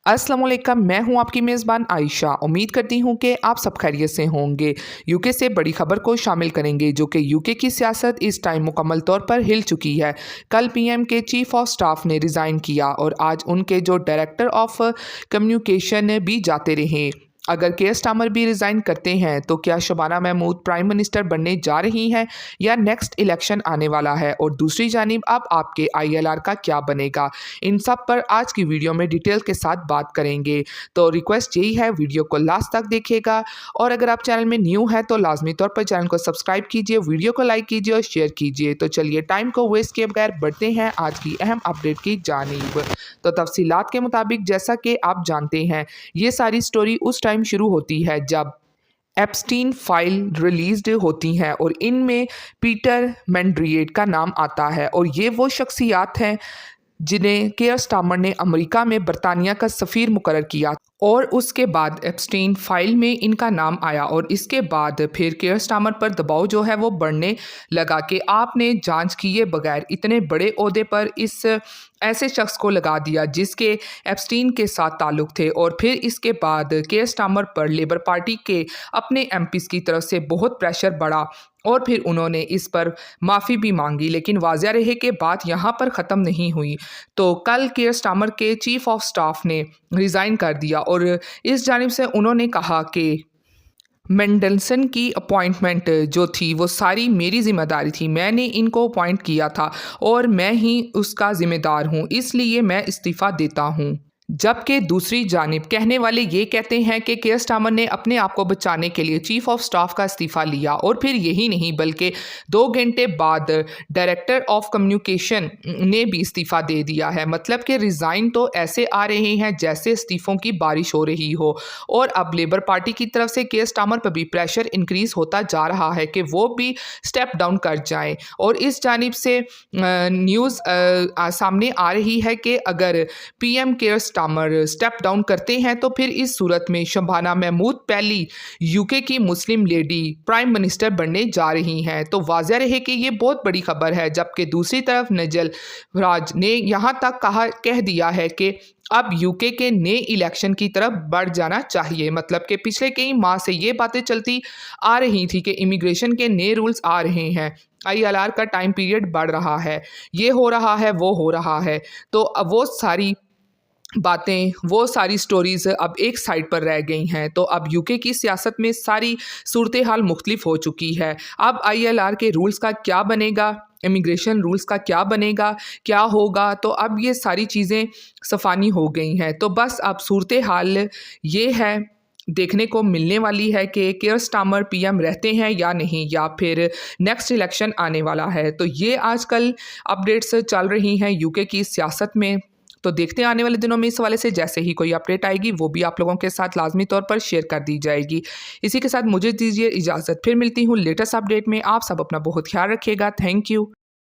अस्सलाम वालेकुम, मैं हूं आपकी मेज़बान आयशा। उम्मीद करती हूं कि आप सब खैरियत से होंगे। यूके से बड़ी खबर को शामिल करेंगे जो कि यूके की सियासत इस टाइम मुकम्मल तौर पर हिल चुकी है। कल पीएम के चीफ ऑफ स्टाफ ने रिज़ाइन किया और आज उनके जो डायरेक्टर ऑफ कम्युनिकेशन भी जाते रहे। अगर केयर स्टामर भी रिज़ाइन करते हैं तो क्या शबाना महमूद प्राइम मिनिस्टर बनने जा रही हैं या नेक्स्ट इलेक्शन आने वाला है, और दूसरी जानिब अब आपके आईएलआर का क्या बनेगा? इन सब पर आज की वीडियो में डिटेल के साथ बात करेंगे। तो रिक्वेस्ट यही है, वीडियो को लास्ट तक देखिएगा और अगर आप चैनल में न्यू है तो लाजमी तौर पर चैनल को सब्सक्राइब कीजिए, वीडियो को लाइक कीजिए और शेयर कीजिए। तो चलिए टाइम को वेस्ट किए बगैर बढ़ते हैं आज की अहम अपडेट की जानिब। तो तफसीलात के मुताबिक जैसा कि आप जानते हैं, ये सारी स्टोरी उस टाइम शुरू होती है जब एप्स्टीन फाइल रिलीज्ड होती हैं और इनमें पीटर मैंड्रिएट का नाम आता है और ये वो शख्सियात हैं जिन्हें केयर स्टामर ने अमेरिका में बरतानिया का सफ़ीर मुकर्रर किया और उसके बाद एप्स्टीन फाइल में इनका नाम आया और इसके बाद फिर केयर स्टामर पर दबाव जो है वो बढ़ने लगा कि आपने जांच किए बगैर इतने बड़े ओहदे पर इस ऐसे शख्स को लगा दिया जिसके एप्स्टीन के साथ ताल्लुक़ थे। और फिर इसके बाद केयर स्टामर पर लेबर पार्टी के अपने एमपीज़ की तरफ से बहुत प्रेशर बढ़ा और फिर उन्होंने इस पर माफ़ी भी मांगी, लेकिन वाज़ह रहे कि बात यहाँ पर ख़त्म नहीं हुई। तो कल केयर स्टामर के चीफ ऑफ स्टाफ ने रिज़ाइन कर दिया और इस जानिब से उन्होंने कहा कि मेंडलसन की अपॉइंटमेंट जो थी वो सारी मेरी ज़िम्मेदारी थी, मैंने इनको अपॉइंट किया था और मैं ही उसका ज़िम्मेदार हूँ, इसलिए मैं इस्तीफ़ा देता हूँ। जबकि दूसरी जानिब कहने वाले ये कहते हैं कि केयर स्टामर ने अपने आप को बचाने के लिए चीफ ऑफ स्टाफ का इस्तीफ़ा लिया और फिर यही नहीं बल्कि 2 घंटे बाद डायरेक्टर ऑफ कम्युनिकेशन ने भी इस्तीफ़ा दे दिया है। मतलब कि रिज़ाइन तो ऐसे आ रहे हैं जैसे इस्तीफ़ों की बारिश हो रही हो और अब लेबर पार्टी की तरफ से केयर स्टामर पर भी प्रेशर इंक्रीज़ होता जा रहा है कि वो भी स्टेप डाउन कर जाएँ। और इस जानिब से न्यूज़ सामने आ रही है कि अगर PM care Starmer step down करते हैं तो फिर इस सूरत में शबाना महमूद पहली यूके की मुस्लिम लेडी प्राइम मिनिस्टर बनने जा रही हैं। तो वाज़ह रहे कि ये बहुत बड़ी खबर है। जबकि दूसरी तरफ नजल राज ने यहाँ तक कह दिया है कि अब यूके के नए इलेक्शन की तरफ बढ़ जाना चाहिए। मतलब कि पिछले कई माह से ये बातें चलती आ रही थी कि इमिग्रेशन के नए रूल्स आ रहे हैं, आईएलआर का टाइम पीरियड बढ़ रहा है, ये हो रहा है, वो हो रहा है। तो अब वो सारी बातें, वो सारी स्टोरीज़ अब एक साइड पर रह गई हैं। तो अब यूके की सियासत में सारी सूरत हाल मुख्तलिफ हो चुकी है। अब आईएलआर के रूल्स का क्या बनेगा, इमिग्रेशन रूल्स का क्या बनेगा, क्या होगा, तो अब ये सारी चीज़ें सफ़ानी हो गई हैं। तो बस अब सूरत हाल ये है, देखने को मिलने वाली है कि केयर स्टामर पीएम रहते हैं या नहीं, या फिर नेक्स्ट इलेक्शन आने वाला है। तो ये आजकल अपडेट्स चल रही हैं यूके की सियासत में। तो देखते हैं आने वाले दिनों में इस हवाले से जैसे ही कोई अपडेट आएगी वो भी आप लोगों के साथ लाजमी तौर पर शेयर कर दी जाएगी। इसी के साथ मुझे दीजिए इजाज़त, फिर मिलती हूँ लेटेस्ट अपडेट में। आप सब अपना बहुत ख्याल रखिएगा। Thank you.